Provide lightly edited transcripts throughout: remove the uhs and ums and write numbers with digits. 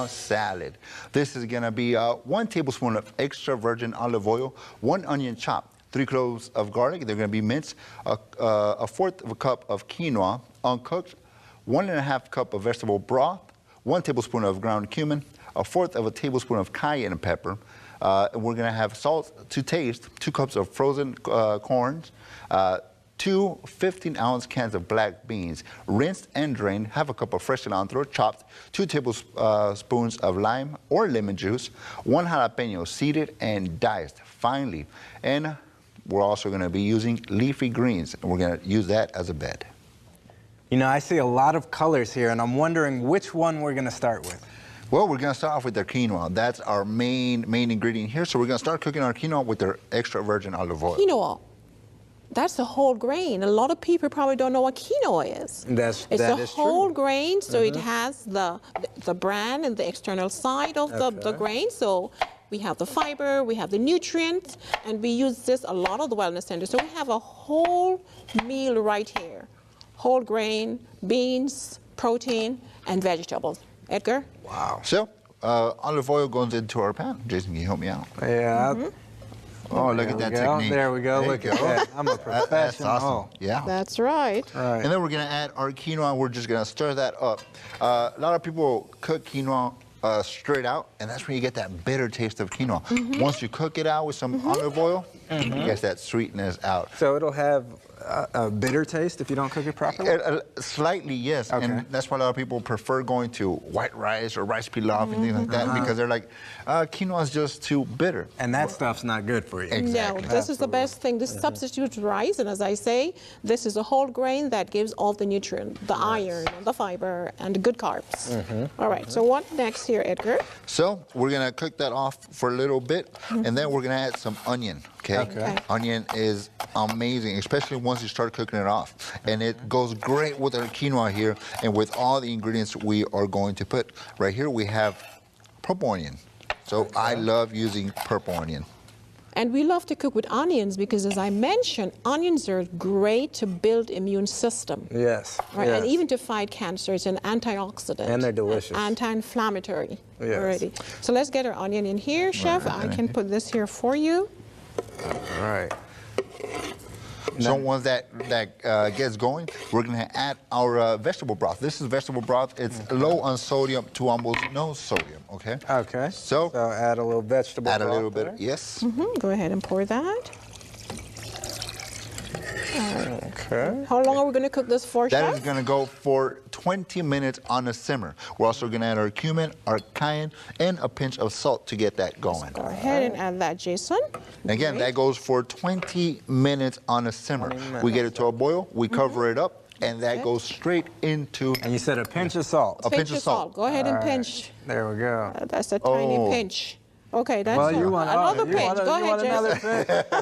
quinoa salad. This is gonna be 1 tablespoon of extra virgin olive oil, 1 onion chopped, 3 cloves of garlic. They're gonna be minced, a fourth of a cup of quinoa, uncooked, 1½ cup of vegetable broth, 1 tablespoon of ground cumin, a fourth of a tablespoon of cayenne pepper. And we're gonna have salt to taste, 2 cups of frozen corns, 2 15-ounce cans of black beans, rinsed and drained, half a cup of fresh cilantro, chopped, 2 tablespoons of lime or lemon juice, 1 jalapeno seeded and diced finely. And we're also gonna be using leafy greens, and we're gonna use that as a bed. You know, I see a lot of colors here, and I'm wondering which one we're gonna start with. Well, we're gonna start off with our quinoa. That's our main ingredient here. So we're gonna start cooking our quinoa with our extra virgin olive oil. Quinoa. That's a whole grain. A lot of people probably don't know what quinoa is. It's a whole grain, so it has the bran and the external side of the grain. So we have the fiber, we have the nutrients, and we use this a lot of the wellness centers. So we have a whole meal right here. Whole grain, beans, protein, and vegetables. Edgar? Wow. So olive oil goes into our pan. Jason, can you help me out? Yeah. Oh, look at that technique. There we go. Look at that. I'm a professional. That's awesome. Yeah. That's right. Right. And then we're gonna add our quinoa. We're just gonna stir that up. A lot of people cook quinoa straight out, and that's when you get that bitter taste of quinoa. Once you cook it out with some olive oil, it gets that sweetness out. So it'll have a bitter taste if you don't cook it properly? Slightly, yes. Okay. And that's why a lot of people prefer going to white rice or rice pilaf and things like that, because they're like, quinoa is just too bitter. And that stuff's not good for you. Exactly. No, this is the best thing. This substitutes rice, and as I say, this is a whole grain that gives all the nutrient, the iron, and the fiber, and the good carbs. All right, so what next here, Edgar? So we're gonna cook that off for a little bit, and then we're gonna add some onion. Okay. Onion is amazing, especially once you start cooking it off. And it goes great with our quinoa here and with all the ingredients we are going to put. Right here we have purple onion. So I love using purple onion. And we love to cook with onions because, as I mentioned, onions are great to build immune system. Yes. Right, yes. and even to fight cancer. It's an antioxidant. And they're delicious. Anti-inflammatory. Yes. Already. So let's get our onion in here, Chef. I can put this here for you. All right. So once that gets going, we're gonna add our vegetable broth. This is vegetable broth. It's low on sodium to almost no sodium, okay? Okay. So add a little vegetable broth. Add a little there. bit, yes. Go ahead and pour that. Okay. How long are we going to cook this for, Chef? That is gonna go for 20 minutes on a simmer. We're also gonna add our cumin, our cayenne, and a pinch of salt to get that going. Go ahead and add that, Jason. And again, that goes for 20 minutes on a simmer. We get it to a boil, we cover it up, and that goes straight into... And you said a pinch of salt. A pinch of salt. Go ahead and pinch. There we go. That's a tiny pinch. Okay, that's Well, you want another pinch. Go ahead,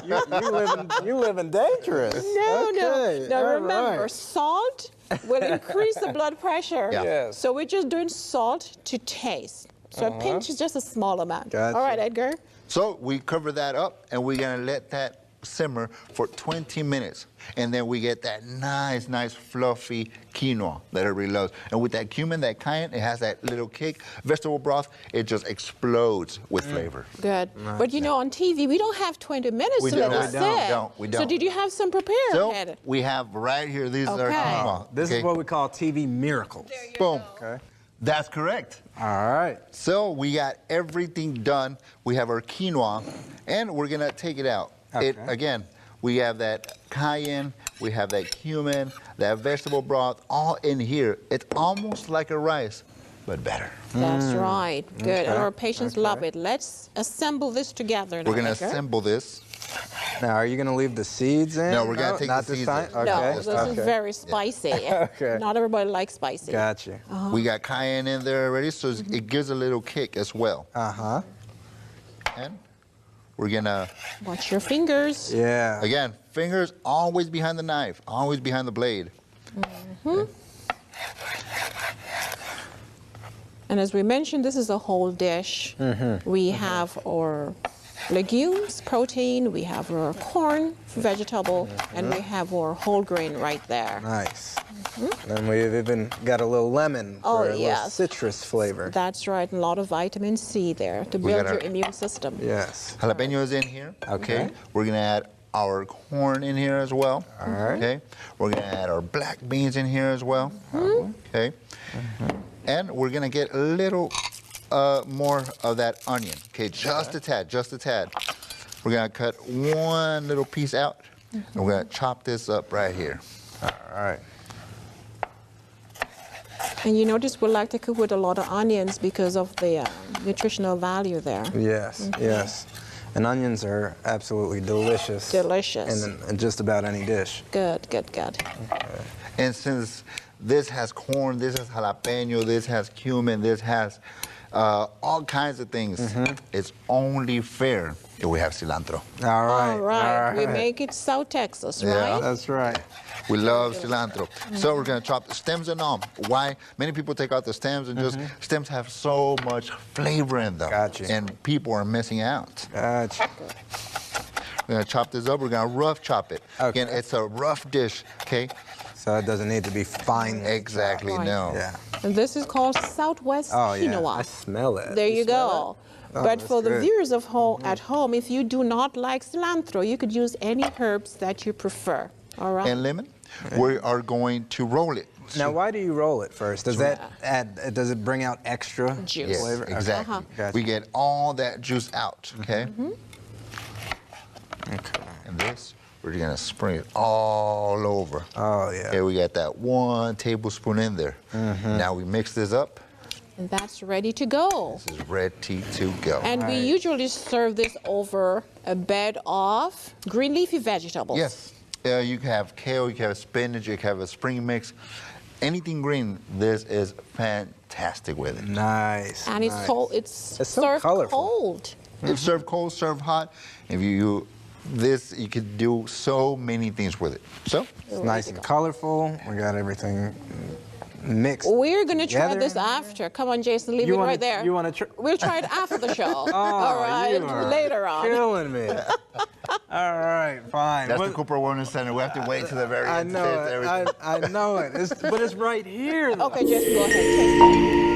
Jason. You living dangerous. No. Okay. Now All remember, right. salt will increase the blood pressure. Yeah. Yes. So we're just doing salt to taste. So a pinch is just a small amount. Gotcha. All right, Edgar. So we cover that up, and we're gonna let that simmer for 20 minutes. And then we get that nice fluffy quinoa that everybody loves. And with that cumin, that cayenne, it has that little kick. Vegetable broth, it just explodes with flavor. Good. But you know, on TV, we don't have 20 minutes We to don't. let it We sit. we don't. So did you have some prepared? So Ed? we have right here, these are Okay. quinoa. This is what we call TV miracles. Boom. Okay. That's correct. All right. So we got everything done. We have our quinoa, and we're gonna take it out. Okay. Again, we have that cayenne, we have that cumin, that vegetable broth, all in here. It's almost like a rice, but better. That's right. Good. And our patients love it. Let's assemble this together. We're gonna Edgar. assemble this. Now, are you going to leave the seeds in? No, we're gonna take not the this seeds time? in. Okay. No, this is very spicy. Okay. Not everybody likes spicy. Gotcha. We got cayenne in there already, so it gives a little kick as well. Uh-huh. And we're gonna, Watch your fingers. Yeah. again, fingers always behind the knife, always behind the blade. And as we mentioned, this is a whole dish. We have our legumes, protein, we have our corn, vegetable, and we have our whole grain right there. Nice. And we've even got a little lemon for a little citrus flavor. That's right, a lot of vitamin C there to build your immune system. Yes. Jalapenos in here. Okay. We're gonna add our corn in here as well. All right. Okay. We're gonna add our black beans in here as well. Okay. And we're gonna get a little more of that onion. Okay, just a tad, just a tad. We're gonna cut one little piece out, and we're gonna chop this up right here. All right. And you notice we like to cook with a lot of onions because of the nutritional value there. Yes, yes. And onions are absolutely delicious. Delicious. In just about any dish. Good, good, good. And since this has corn, this has jalapeno, this has cumin, this has all kinds of things, it's only fair if we have cilantro. All right. All right. We make it South Texas, right? That's right. We love cilantro. So we're gonna chop the stems and all. Why? Many people take out the stems and just, stems have so much flavor in them. Gotcha. And people are missing out. Gotcha. We're gonna chop this up, we're gonna rough chop it. Okay. Again, it's a rough dish, okay? So it doesn't need to be fine. Exactly, Right. no. Yeah. And this is called Southwest Oh, yeah. quinoa. I smell it. There you go. Oh, But that's for the good. viewers of at home, if you do not like cilantro, you could use any herbs that you prefer. All right. And lemon, we are going to roll it. Now, why do you roll it first? Does that add? Does it bring out extra Juice. Yes, flavor? Okay. exactly. Gotcha. We get all that juice out, okay? Okay. And this, we're gonna spring it all over. Oh, yeah. Okay, we got that 1 tablespoon in there. Now we mix this up. And that's ready to go. This is ready to go. And we usually serve this over a bed of green leafy vegetables. Yes, you can have kale, you can have spinach, you can have a spring mix. Anything green, this is fantastic with it. Nice. And it's nice. cold. It's It's so served colorful. cold. It's served cold, served hot. If you you could do so many things with it. So, It's nice and colorful. We got everything mixed. We're going to try together. this after. Come on, Jason, leave You it wanna- right there. you wanna try- We'll try it after the show. Oh, All right, you are later on. killing me. All right, fine. that's What- the Cooper Wellness Center. We have to wait to the very I end. know to taste it. everything. I know it. But it's right here. Though. Okay, Jason, go ahead. Taste it.